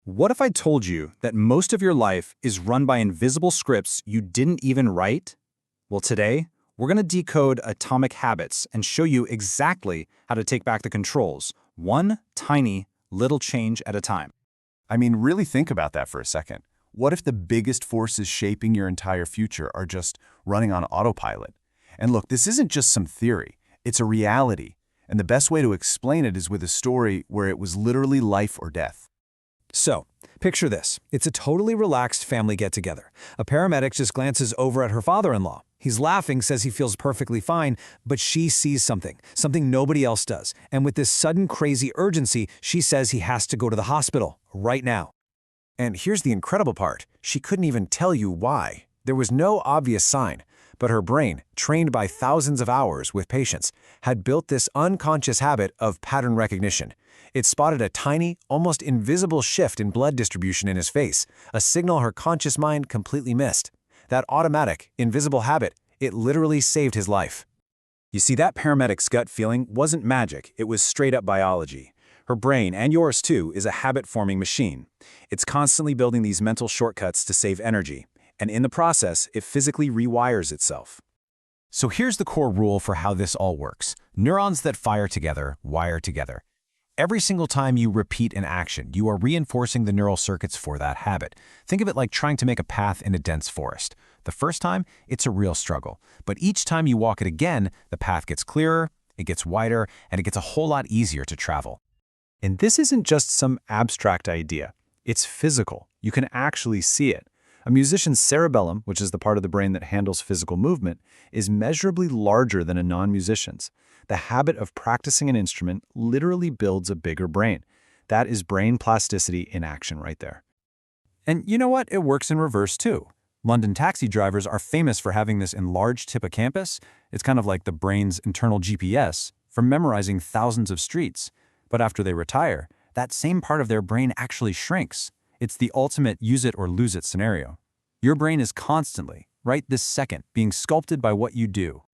What if I told you that most of your life is run by invisible scripts you didn't even write? Well, today, we're going to decode atomic habits and show you exactly how to take back the controls, one tiny little change at a time. I mean, really think about that for a second. What if the biggest forces shaping your entire future are just running on autopilot? And look, this isn't just some theory, it's a reality. And the best way to explain it is with a story where it was literally life or death. So, picture this. It's a totally relaxed family get-together. A paramedic just glances over at her father-in-law. He's laughing, says he feels perfectly fine, but she sees something nobody else does. And with this sudden crazy urgency, she says he has to go to the hospital right now. And here's the incredible part. She couldn't even tell you why. There was no obvious sign, but her brain, trained by thousands of hours with patients, had built this unconscious habit of pattern recognition. It spotted a tiny, almost invisible shift in blood distribution in his face, a signal her conscious mind completely missed. That automatic, invisible habit, it literally saved his life. You see, that paramedic's gut feeling wasn't magic, it was straight-up biology. Her brain, and yours too, is a habit-forming machine. It's constantly building these mental shortcuts to save energy, and in the process, it physically rewires itself. So here's the core rule for how this all works. Neurons that fire together, wire together. Every single time you repeat an action, you are reinforcing the neural circuits for that habit. Think of it like trying to make a path in a dense forest. The first time, it's a real struggle. But each time you walk it again, the path gets clearer, it gets wider, and it gets a whole lot easier to travel. And this isn't just some abstract idea. It's physical. You can actually see it. A musician's cerebellum, which is the part of the brain that handles physical movement, is measurably larger than a non-musician's. The habit of practicing an instrument literally builds a bigger brain. That is brain plasticity in action right there. And you know what? It works in reverse too. London taxi drivers are famous for having this enlarged hippocampus. It's kind of like the brain's internal GPS for memorizing thousands of streets. But after they retire, that same part of their brain actually shrinks. It's the ultimate use it or lose it scenario. Your brain is constantly, right this second, being sculpted by what you do.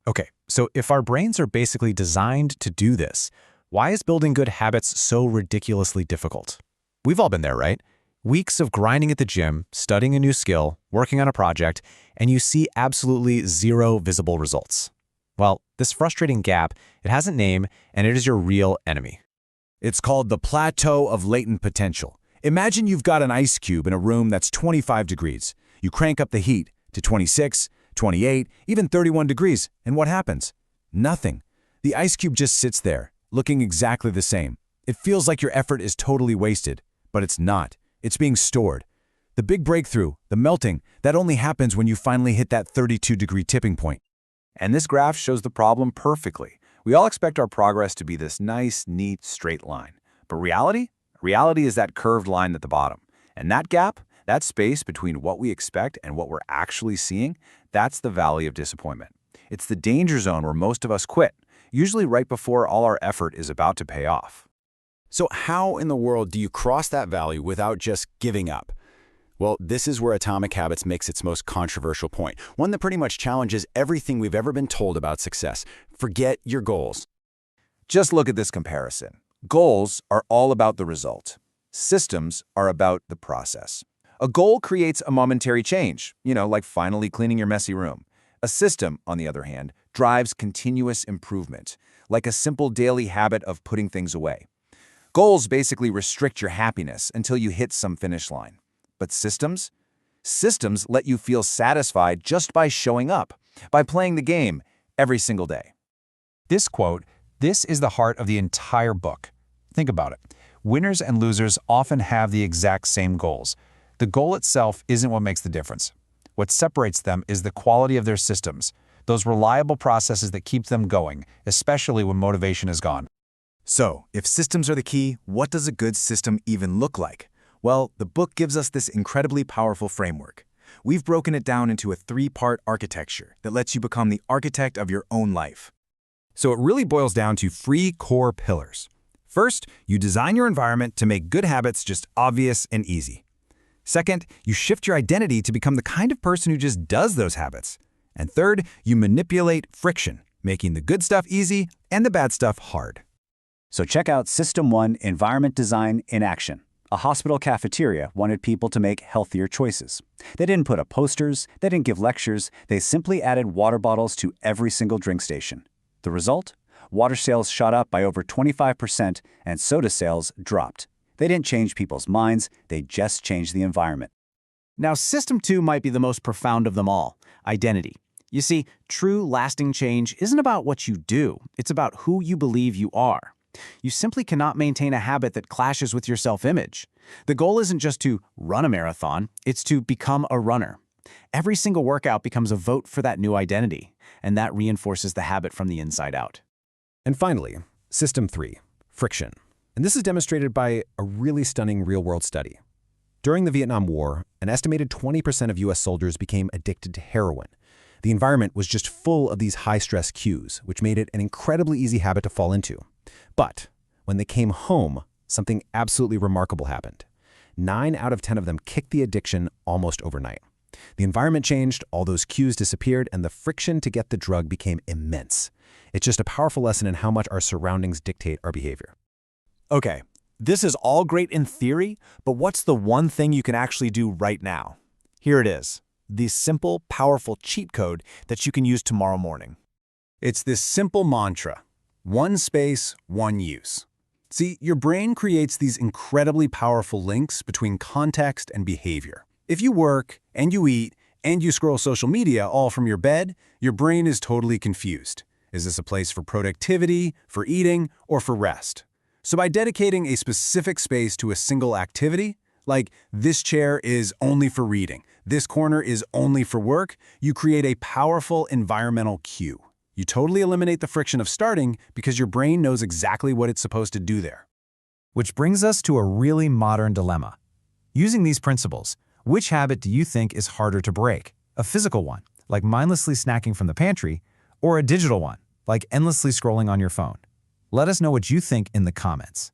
Okay, so if our brains are basically designed to do this, why is building good habits so ridiculously difficult? We've all been there, right? Weeks of grinding at the gym, studying a new skill, working on a project, and you see absolutely zero visible results. Well, this frustrating gap, it has a name, and it is your real enemy. It's called the Plateau of Latent Potential. Imagine you've got an ice cube in a room that's 25 degrees. You crank up the heat to 26, 28, even 31 degrees, and what happens? Nothing. The ice cube just sits there, looking exactly the same. It feels like your effort is totally wasted, but it's not. It's being stored. The big breakthrough, the melting, that only happens when you finally hit that 32-degree tipping point. And this graph shows the problem perfectly. We all expect our progress to be this nice, neat, straight line. But reality is that curved line at the bottom. And that gap, that space between what we expect and what we're actually seeing, that's the valley of disappointment. It's the danger zone where most of us quit, usually right before all our effort is about to pay off. So how in the world do you cross that valley without just giving up? Well, this is where Atomic Habits makes its most controversial point, one that pretty much challenges everything we've ever been told about success. Forget your goals. Just look at this comparison. Goals are all about the result. Systems are about the process. A goal creates a momentary change, like finally cleaning your messy room. A system, on the other hand, drives continuous improvement, like a simple daily habit of putting things away. Goals basically restrict your happiness until you hit some finish line. But systems? Systems let you feel satisfied just by showing up, by playing the game every single day. This quote, this is the heart of the entire book. Think about it. Winners and losers often have the exact same goals. The goal itself isn't what makes the difference. What separates them is the quality of their systems, those reliable processes that keep them going, especially when motivation is gone. So, if systems are the key, what does a good system even look like? Well, the book gives us this incredibly powerful framework. We've broken it down into a 3-part architecture that lets you become the architect of your own life. So it really boils down to 3 core pillars. First, you design your environment to make good habits just obvious and easy. Second, you shift your identity to become the kind of person who just does those habits. And third, you manipulate friction, making the good stuff easy and the bad stuff hard. So check out System 1 Environment Design in action. A hospital cafeteria wanted people to make healthier choices. They didn't put up posters, they didn't give lectures, they simply added water bottles to every single drink station. The result? Water sales shot up by over 25% and soda sales dropped. They didn't change people's minds, they just changed the environment. Now, System 2 might be the most profound of them all, identity. You see, true, lasting change isn't about what you do, it's about who you believe you are. You simply cannot maintain a habit that clashes with your self-image. The goal isn't just to run a marathon, it's to become a runner. Every single workout becomes a vote for that new identity, and that reinforces the habit from the inside out. And finally, System 3, friction. And this is demonstrated by a really stunning real-world study. During the Vietnam War, an estimated 20% of US soldiers became addicted to heroin. The environment was just full of these high-stress cues, which made it an incredibly easy habit to fall into. But when they came home, something absolutely remarkable happened. 9 out of 10 of them kicked the addiction almost overnight. The environment changed, all those cues disappeared, and the friction to get the drug became immense. It's just a powerful lesson in how much our surroundings dictate our behavior. Okay, this is all great in theory, but what's the one thing you can actually do right now? Here it is, the simple, powerful cheat code that you can use tomorrow morning. It's this simple mantra: one space, one use. See, your brain creates these incredibly powerful links between context and behavior. If you work, and you eat, and you scroll social media all from your bed, your brain is totally confused. Is this a place for productivity, for eating, or for rest? So by dedicating a specific space to a single activity, like this chair is only for reading, this corner is only for work, you create a powerful environmental cue. You totally eliminate the friction of starting because your brain knows exactly what it's supposed to do there. Which brings us to a really modern dilemma. Using these principles, which habit do you think is harder to break? A physical one, like mindlessly snacking from the pantry, or a digital one, like endlessly scrolling on your phone? Let us know what you think in the comments.